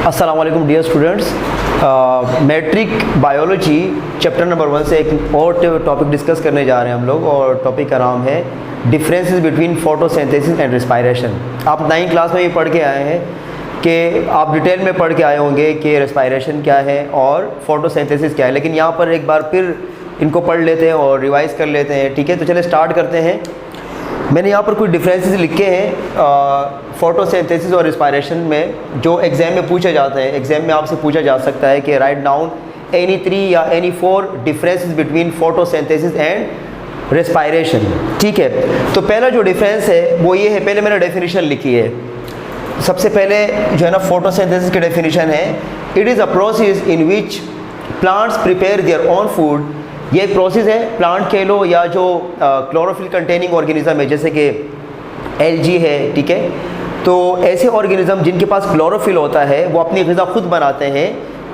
अस्सलाम वालेकुम dear students. Matric biology chapter number 1 से एक और टॉपिक डिस्कस करने जा रहे हैं हम लोग, और टॉपिक का नाम है differences between photosynthesis and respiration. आप 9वीं क्लास में ये पढ़ के आए हैं कि आप डिटेल में पढ़ के आए होंगे कि रेस्पायरेशन क्या है और फोटोसिंथेसिस क्या है, लेकिन यहाँ पर एक बार फिर इनको पढ़ लेते हैं और रिवाइज़ कर लेते हैं। ठीक है, तो चलिए स्टार्ट करते हैं। मैंने यहाँ पर कुछ डिफरेंसेस लिखे हैं फोटोसिंथेसिस और रेस्पायरेशन में, जो एग्ज़ाम में पूछे जाते हैं। एग्ज़ाम में आपसे पूछा जा सकता है कि राइट डाउन एनी 3 या any 4 differences between photosynthesis and respiration. ठीक है, तो पहला जो डिफरेंस है वो ये है, पहले मैंने डेफिनेशन लिखी है। सबसे पहले जो है ना फोटोसिंथेसिस की डेफिनेशन है, it is a process in which plants prepare their own food. ये एक प्रोसेस है, प्लांट कह लो या जो क्लोरोफिल कंटेनिंग ऑर्गेनिज्म है, जैसे कि एल्गी है। ठीक है, तो ऐसे ऑर्गेनिज्म जिनके पास क्लोरोफिल होता है वो अपनी ग़िज़ा खुद बनाते हैं,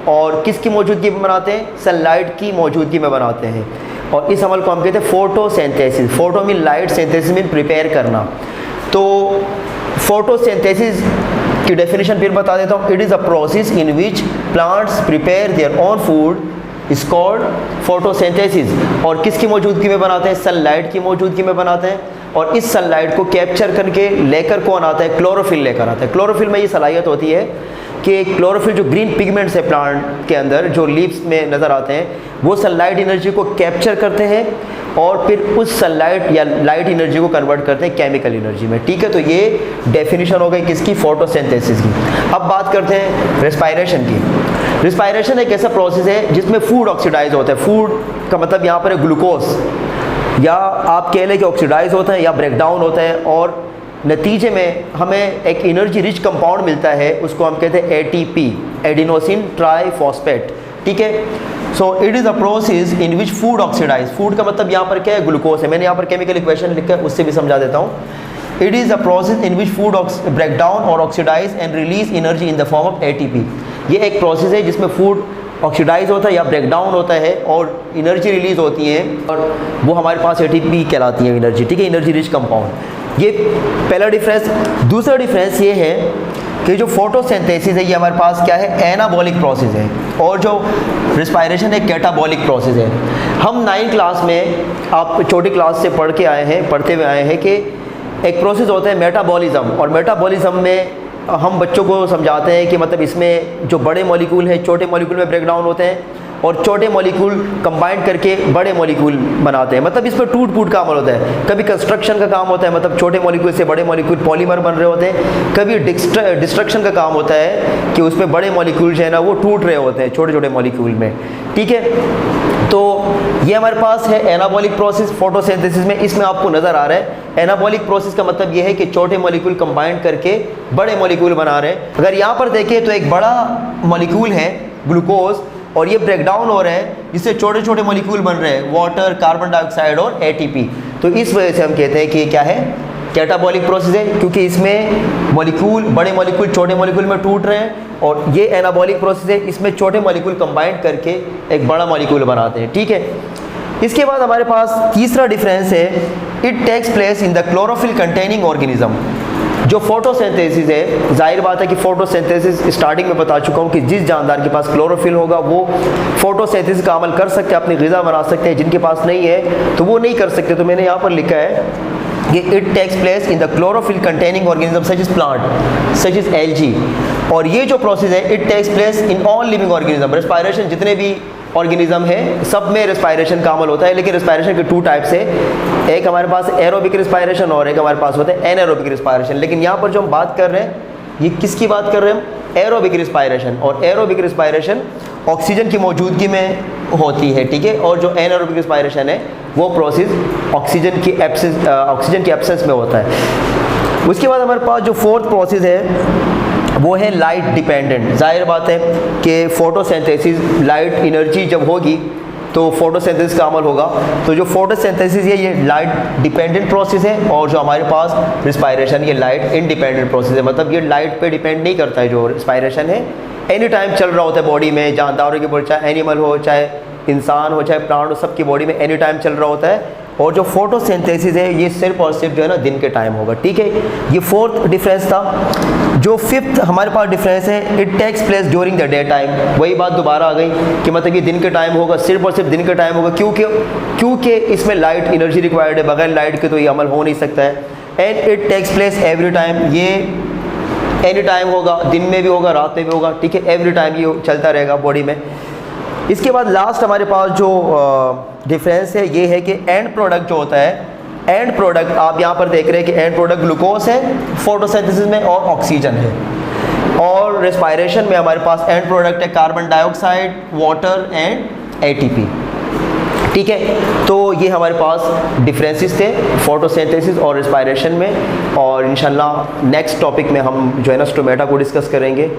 और किसकी मौजूदगी में बनाते हैं? सनलाइट की मौजूदगी में बनाते हैं, और इस अमल को हम कहते हैं photosynthesis. Photo mean light, synthesis mean prepare करना। तो फोटोसिंथेसिस की डेफिनेशन फिर बता देता हूँ। It is a process in which plants prepare their own food is called photosynthesis. और किसकी मौजूदगी में बनाते हैं? सनलाइट की मौजूदगी में बनाते हैं, और इस सनलाइट को कैप्चर करके लेकर कौन आता है? क्लोरोफिल लेकर आता है। क्लोरोफिल में ये सलाहियत होती है कि क्लोरोफिल जो ग्रीन पिगमेंट्स है प्लांट के अंदर जो लीव्स में नज़र आते हैं, वो सनलाइट एनर्जी को कैप्चर करते हैं और फिर उस सनलाइट या लाइट एनर्जी को कन्वर्ट करते हैं केमिकल एनर्जी में। ठीक है, तो ये डेफिनेशन हो गई किसकी? फोटोसिंथेसिस की। अब बात करते हैं रेस्पायरेशन की। रेस्पायरेशन एक ऐसा प्रोसेस है जिसमें फूड ऑक्सीडाइज होता है। फूड का मतलब यहाँ पर है ग्लूकोज, या आप कह लें कि ऑक्सीडाइज होता है या ब्रेक डाउन होता है, और नतीजे में हमें एक एनर्जी रिच कंपाउंड मिलता है, उसको हम कहते हैं एटीपी, एडिनोसिन ट्राईफॉस्फेट। ठीक है, so it is a process in which food oxidise. Food का मतलब यहाँ पर क्या है? ग्लूकोज है। मैंने यहाँ पर केमिकल इक्वेशन लिखा है, उससे भी समझा देता हूँ। It is a process in which food break down और oxidize and release energy in the form of ATP. ये एक प्रोसेस है जिसमें फूड ऑक्सीडाइज होता है या ब्रेक डाउन होता है और एनर्जी रिलीज होती है, और वो हमारे पास एटीपी कहलाती है एनर्जी। ठीक है, एनर्जी रिच कंपाउंड। ये पहला डिफरेंस। दूसरा डिफरेंस ये है कि जो फोटोसिंथेसिस है ये हमारे पास क्या है? एनाबॉलिक प्रोसेस है, और जो रेस्पायरेशन है कैटाबॉलिक प्रोसेस है। हम 9वीं क्लास में, आप छोटी क्लास से पढ़ के आए हैं, पढ़ते हुए आए हैं कि एक प्रोसेस होता है मेटाबॉलिज्म, और मेटाबॉलिज्म में हम बच्चों को समझाते हैं कि मतलब इसमें जो बड़े मॉलिक्यूल हैं छोटे मॉलिक्यूल में ब्रेक डाउन होते हैं, और छोटे मॉलिक्यूल कंबाइंड करके बड़े मॉलिक्यूल बनाते हैं। मतलब इसमें टूट फूट का अमल होता है। कभी कंस्ट्रक्शन का काम होता है, मतलब छोटे मॉलिक्यूल से बड़े मॉलिक्यूल पॉलीमर बन रहे होते हैं। कभी डिस्ट्रक्शन का काम होता है कि उसमें बड़े मॉलिक्यूल जो है ना वो टूट रहे होते हैं छोटे छोटे मॉलिक्यूल में। ठीक है, तो ये हमारे पास है एनाबॉलिक प्रोसेस फोटोसिंथेसिस में। इसमें आपको नज़र आ रहा है एनाबॉलिक प्रोसेस का मतलब ये है कि छोटे मॉलिक्यूल कंबाइंड करके बड़े मॉलिक्यूल बना रहे हैं। अगर यहाँ पर देखिए तो एक बड़ा मॉलिक्यूल है ग्लूकोज, और ये ब्रेक डाउन हो रहे हैं जिससे छोटे छोटे मॉलिक्यूल बन रहे हैं, वाटर, कार्बन डाइऑक्साइड और एटीपी। तो इस वजह से हम कहते हैं कि ये क्या है? कैटाबॉलिक प्रोसेस है, क्योंकि इसमें मॉलिक्यूल, बड़े मॉलिक्यूल छोटे मॉलिक्यूल में टूट रहे हैं, और ये एनाबॉलिक प्रोसेस है, इसमें छोटे मॉलिक्यूल कंबाइंड करके एक बड़ा मॉलिक्यूल बनाते हैं। ठीक है, इसके बाद हमारे पास तीसरा डिफरेंस है, it takes place in the chlorophyll containing organism. जो फोटोसिंथेसिस है, जाहिर बात है कि फोटोसिंथेसिस स्टार्टिंग में बता चुका हूँ कि जिस जानदार के पास क्लोरोफिल होगा वो फोटोसिंथेसिस का अमल कर सकते हैं, अपनी ग़िज़ा बना सकते हैं। जिनके पास नहीं है तो वो नहीं कर सकते। तो मैंने यहाँ पर लिखा है कि it takes place in the chlorophyll containing organism such is plant, such is algae. और ये जो प्रोसेस है it takes place in all living organism. Respiration जितने भी ऑर्गेनिज्म है सब में रेस्पायरेशन का अमल होता है, लेकिन रेस्पायरेशन के 2 टाइप्स है। एक हमारे पास एरोबिक रेस्पायरेशन और एक हमारे पास होता है एनारोबिक रेस्पायरेशन। लेकिन यहाँ पर जो हम बात कर रहे हैं ये किसकी बात कर रहे हैं? हम एरोबिक रेस्पायरेशन। और एरोबिक रेस्पायरेशन ऑक्सीजन की मौजूदगी में होती है। ठीक है, और जो एनारोबिक रेस्पायरेशन है वो प्रोसेस ऑक्सीजन की एब्सेंस में होता है। उसके बाद हमारे पास जो 4th प्रोसेस है वो है लाइट डिपेंडेंट। जाहिर बात है कि फोटोसिंथेसिस, लाइट एनर्जी जब होगी तो फोटोसिंथेसिस का अमल होगा। तो जो फोटोसिंथेसिस है ये लाइट डिपेंडेंट प्रोसेस है, और जो हमारे पास रेस्पायरेशन ये लाइट इंडिपेंडेंट प्रोसेस है। मतलब ये लाइट पे डिपेंड नहीं करता है। जो रेस्पायरेशन है एनी टाइम चल रहा होता है बॉडी में, जानदारों की बॉडी, चाहे एनिमल हो, चाहे इंसान हो, चाहे प्लांट हो, सबकी बॉडी में एनी टाइम चल रहा होता है, और जो फोटोसिंथेसिस है ये सिर्फ और सिर्फ जो है ना दिन के टाइम होगा, ठीक है। ये फोर्थ डिफरेंस था। जो फिफ्थ हमारे पास डिफरेंस है, it takes place during the day time. वही बात दोबारा आ गई कि मतलब ये दिन के टाइम होगा, सिर्फ और सिर्फ दिन के टाइम होगा, क्योंकि इसमें लाइट एनर्जी रिक्वायर्ड है, बगैर लाइट के तो ये अमल हो नहीं सकता है। And it takes place every time, ये एनी टाइम होगा, दिन में भी होगा, रात में भी होगा, ठीक है, एवरी टाइम ये चलता रहेगा बॉडी में। इसके बाद लास्ट हमारे पास जो डिफरेंस है ये है कि एंड प्रोडक्ट जो होता है, एंड प्रोडक्ट आप यहाँ पर देख रहे हैं कि एंड प्रोडक्ट ग्लूकोज है फोटोसिंथेसिस में और ऑक्सीजन है, और रेस्पायरेशन में हमारे पास एंड प्रोडक्ट है carbon dioxide, water and ATP, ठीक है। तो ये हमारे पास डिफरेंसेस थे फोटोसिंथेसिस और रेस्पायरेशन में, और इंशाल्लाह नेक्स्ट टॉपिक में हम जो है ना स्टोमेटा को डिस्कस करेंगे।